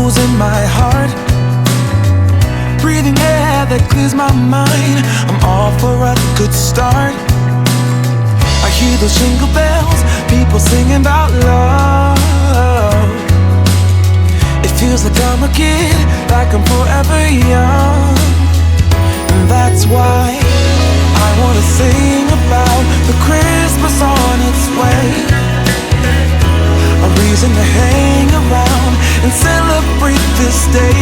pools in my heart, breathing air that clears my mind. I'm all for a good start. I hear those jingle bells, people singing about love. It feels like I'm a kid, like I'm forever young. And that's why I wanna sing about the Christmas on its way, a reason to hang around and celebrate this day.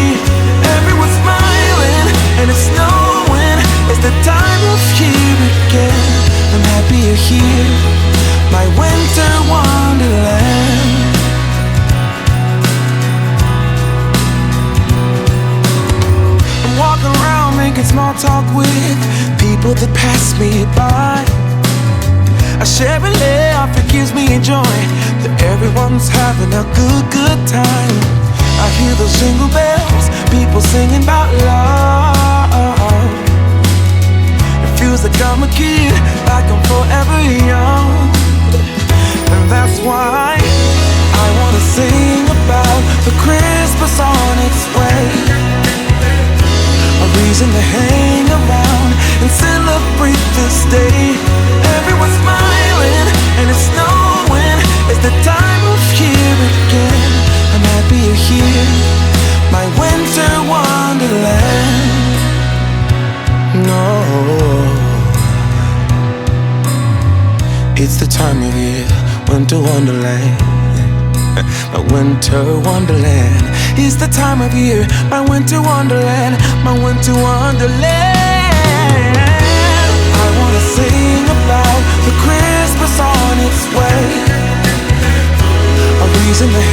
Everyone's smiling and it's snowing, it's the time of year again. I'm happy you're here, my winter wonderland. I'm walking around making small talk with people that pass me by. I share a laugh, it gives me joy that everyone's having a good time. I hear those jingle bells, people singing about love. It feels like I'm a kid, like I'm forever young. And that's why I wanna sing about the Christmas on its way, a reason to hang around and celebrate this day. Everyone's smiling and it's snowing, it's the time of year again. I'm happy you're here, my winter wonderland. No, it's the time of year, winter wonderland. My winter wonderland. It's the time of year, my winter wonderland, my winter wonderland. I wanna sing about the Christmas on its way, a reason to